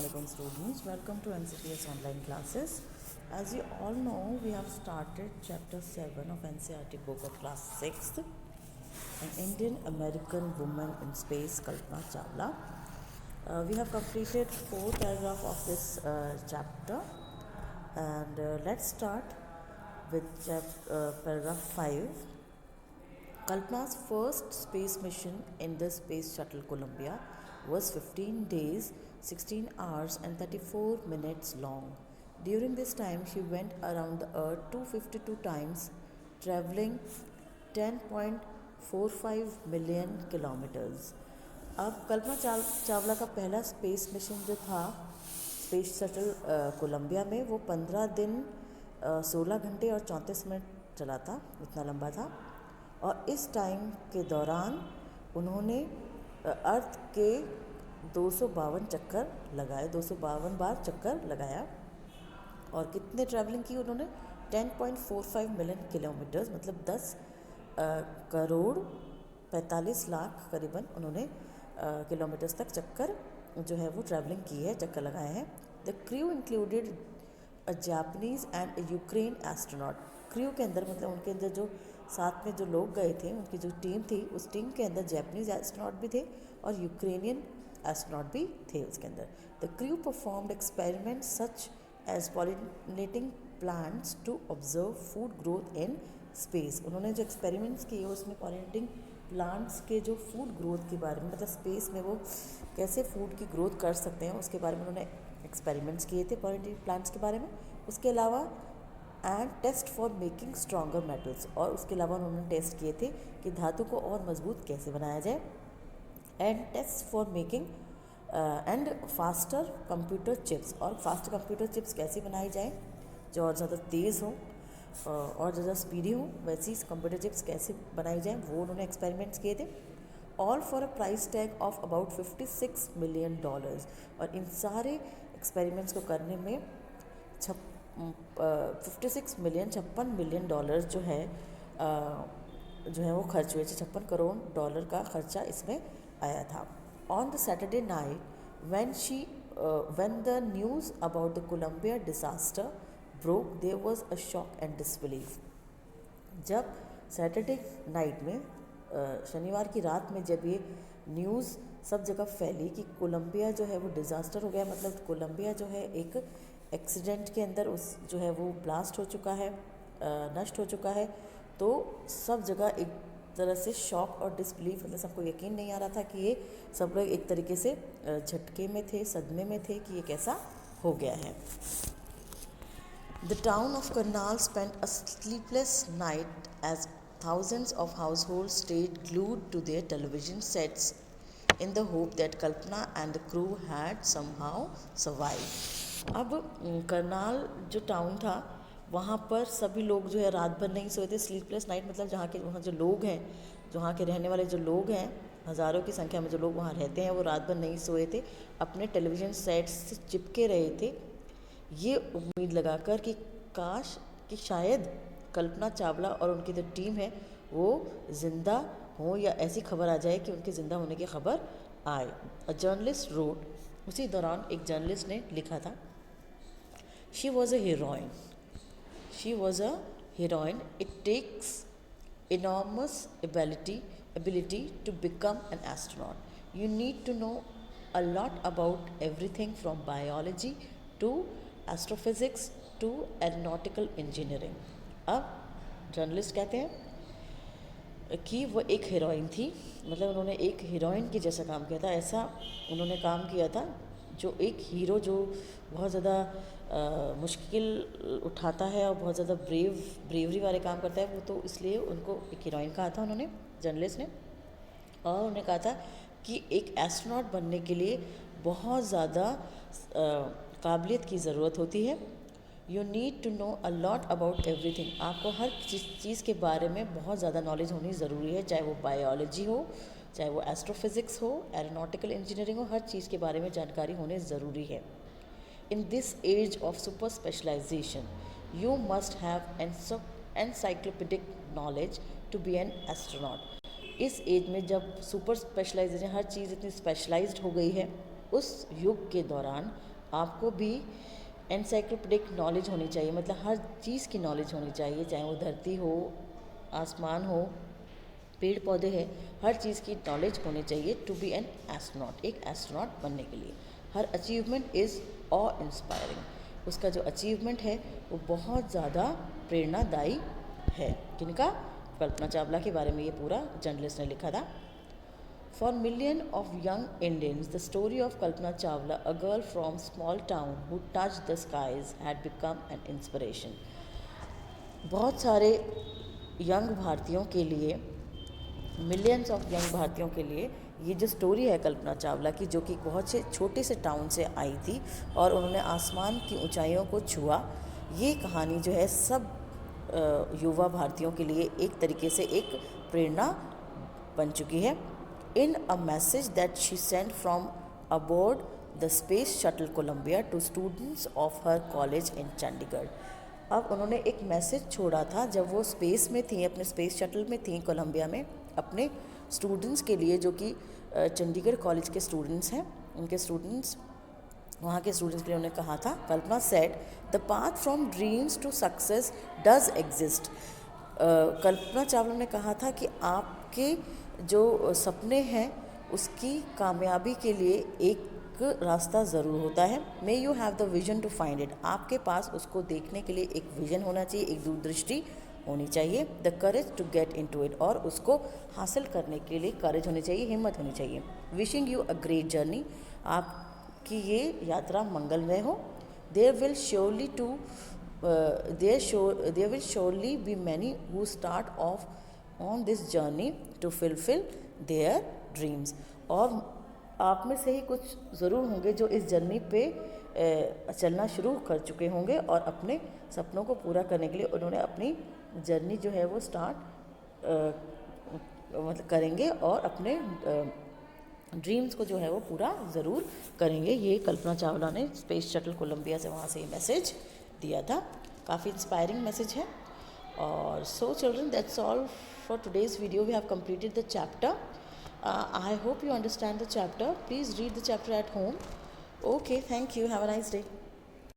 Assalamualaikum students, welcome to NCTS online classes. As you all know, we have started chapter 7 of NCERT book of class 6th, an Indian American woman in space, Kalpana Chawla. We have completed 4 paragraphs of this chapter, and let's start with paragraph 5. Kalpana's first space mission in the Space Shuttle Columbia was 15 days, 16 hours and 34 minutes long. During this time, she went around the Earth 252 times, traveling 10.45 million kilometers. अब कल्पना चावला का पहला space mission जो था space shuttle Columbia में, वो 15 दिन 16 घंटे और 34 मिनट चला था, इतना लंबा था. और इस टाइम के दौरान उन्होंने अर्थ के 252 चक्कर लगाए, 252 बार चक्कर लगाया. और कितने ट्रैवलिंग की उन्होंने? 10.45 मिलियन किलोमीटर्स, मतलब 10 करोड़ 45 लाख करीबन उन्होंने किलोमीटर्स तक चक्कर जो है वो ट्रैवलिंग की है, चक्कर लगाए हैं. The crew included a Japanese and a Ukraine astronaut. Crew के अंदर मतलब उनके अंदर जो साथ में जो लोग गए थे, उनकी जो टीम थी, उस टीम के अंदर जापानीज़ एस्ट्रोनॉट भी थे और यूक्रेनियन एस्ट्रोनॉट भी थे उसके अंदर. The crew performed experiments such as pollinating plants to observe food growth in space. उन्होंने जो एक्सपेरिमेंट्स किए उसमें पॉलिनेटिंग प्लांट्स के जो फूड ग्रोथ के बारे में, मतलब स्पेस में वो कैसे फूड की ग्रोथ कर सकते हैं, उसके बारे में उन्होंने एक्सपेरिमेंट्स किए थे पॉलिनेटिंग प्लांट्स के बारे में. उसके अलावा and test for making stronger metals, और उसके अलावा उन्होंने टेस्ट किए थे कि धातु को और मजबूत कैसे बनाया जाए. And test for making and faster computer chips, और फास्टर कंप्यूटर चिप्स कैसे बनाई जाए जो और ज़्यादा तेज़ हो और ज़्यादा स्पीडी हो, वैसी कंप्यूटर चिप्स कैसे बनाई जाए, वो उन्होंने एक्सपेरिमेंट्स किए थे. All for a price tag of about $56 million. और इन सारे एक्सपेरिमेंट्स को करने में 56 मिलियन डॉलर जो है वो खर्च हुए. 56 करोड़ डॉलर का खर्चा इसमें आया था. On the Saturday night when the news about the Columbia disaster broke, there was a shock and disbelief. जब सैटरडे नाइट में शनिवार की रात में जब ये न्यूज़ सब जगह फैली कि कोलंबिया जो है वो डिज़ास्टर हो गया, मतलब कोलंबिया जो है एक एक्सीडेंट के अंदर उस जो है वो ब्लास्ट हो चुका है, नष्ट हो चुका है, तो सब जगह एक तरह से शॉक और डिसबिलीफ, मतलब सबको यकीन नहीं आ रहा था कि ये सब लोग एक तरीके से झटके में थे, सदमे में थे कि ये कैसा हो गया है. The town of Karnal spent a sleepless night as thousands of households stayed glued to their television sets in the hope that Kalpana and the crew had somehow survived. अब करनाल जो टाउन था वहाँ पर सभी लोग जो है रात भर नहीं सोए थे. स्लीपलेस नाइट मतलब वहाँ जो लोग हैं, वहाँ के रहने वाले जो लोग हैं, हज़ारों की संख्या में जो लोग वहाँ रहते हैं, वो रात भर नहीं सोए थे, अपने टेलीविज़न सेट्स से चिपके रहे थे, ये उम्मीद लगाकर कि काश कि शायद कल्पना चावला और उनकी जो टीम है वो ज़िंदा हो, या ऐसी खबर आ जाए कि उनके ज़िंदा होने की खबर आए. अ जर्नलिस्ट रोड, उसी दौरान एक जर्नलिस्ट ने लिखा था, she was a heroine. She was a heroine. It takes enormous ability to become an astronaut. You need to know a lot about everything from biology to astrophysics to aeronautical engineering. अब journalist कहते हैं कि वो एक heroine थी, मतलब उन्होंने एक हीरोइन के जैसा काम किया था, ऐसा उन्होंने काम किया था जो एक हीरो जो बहुत ज़्यादा मुश्किल उठाता है और बहुत ज़्यादा ब्रेवरी वाले काम करता है, वो तो इसलिए उनको एक हीरोइन कहा था उन्होंने, जर्नलिस्ट ने. और उन्होंने कहा था कि एक एस्ट्रोनॉट बनने के लिए बहुत ज़्यादा काबिलियत की ज़रूरत होती है. You need to know a lot about everything. आपको हर चीज़ के बारे में बहुत ज़्यादा नॉलेज होनी ज़रूरी है, चाहे वो बायोलॉजी हो, चाहे वो एस्ट्रोफिज़िक्स हो, एरोनॉटिकल इंजीनियरिंग हो, हर चीज़ के बारे में जानकारी होने ज़रूरी है. In this age of super specialization, you must have encyclopedic knowledge to be an astronaut. इस एज में जब सुपर स्पेशलाइजेशन, हर चीज़ इतनी स्पेशलाइज्ड हो गई है, उस युग के दौरान आपको भी एनसाइक्लोपीडिक नॉलेज होनी चाहिए, मतलब हर चीज़ की नॉलेज होनी चाहिए, चाहे वो धरती हो, आसमान हो, पेड़ पौधे हैं, हर चीज़ की नॉलेज होनी चाहिए टू बी एन एस्ट्रोनॉट, एक एस्ट्रोनॉट बनने के लिए। हर अचीवमेंट इज़ ऑ इंस्पायरिंग, उसका जो अचीवमेंट है वो बहुत ज़्यादा प्रेरणादायी है। किनका? कल्पना चावला के बारे में ये पूरा जर्नलिस्ट ने लिखा था। For millions of young Indians, the story of Kalpana Chawla, a girl from small town who touched the skies, had become an inspiration. बहुत सारे यंग भारतीयों के लिए, मिलियंस ऑफ यंग भारतीयों के लिए ये जो स्टोरी है कल्पना चावला की, जो कि बहुत से छोटे से टाउन से आई थी और उन्होंने आसमान की ऊंचाइयों को छुआ, ये कहानी जो है सब युवा भारतीयों के लिए एक तरीके से एक प्रेरणा बन चुकी है। In a message that she sent from aboard the space shuttle Columbia to students of her college in Chandigarh. अब उन्होंने एक मैसेज छोड़ा था जब वो स्पेस में थी, अपने स्पेस शटल में थी कोलंबिया में, अपने स्टूडेंट्स के लिए, जो कि चंडीगढ़ कॉलेज के स्टूडेंट्स हैं, उनके स्टूडेंट्स, वहाँ के स्टूडेंट्स के लिए उन्होंने कहा था। Kalpana said the path from dreams to success does exist. Kalpana Chawla ने कहा था कि आपके जो सपने हैं उसकी कामयाबी के लिए एक रास्ता ज़रूर होता है। May you have the vision to find it, आपके पास उसको देखने के लिए एक विजन होना चाहिए, एक दूरदृष्टि होनी चाहिए। The courage to get into it, और उसको हासिल करने के लिए करेज होनी चाहिए, हिम्मत होनी चाहिए। Wishing you a great journey, आपकी ये यात्रा मंगलमय हो। There will surely to there will surely be many who start off on this journey to fulfill their dreams, और आप में से ही कुछ ज़रूर होंगे जो इस जर्नी पे चलना शुरू कर चुके होंगे और अपने सपनों को पूरा करने के लिए उन्होंने अपनी जर्नी जो है वो स्टार्ट मतलब करेंगे और अपने ड्रीम्स को जो है वो पूरा ज़रूर करेंगे। ये कल्पना चावला ने स्पेस शटल कोलंबिया से वहाँ से ये मैसेज दिया था। काफ़ी इंस्पायरिंग मैसेज है। और so children, that's all for today's video. We have completed the chapter. I hope you understand the chapter. Please read the chapter at home. Okay, thank you. Have a nice day.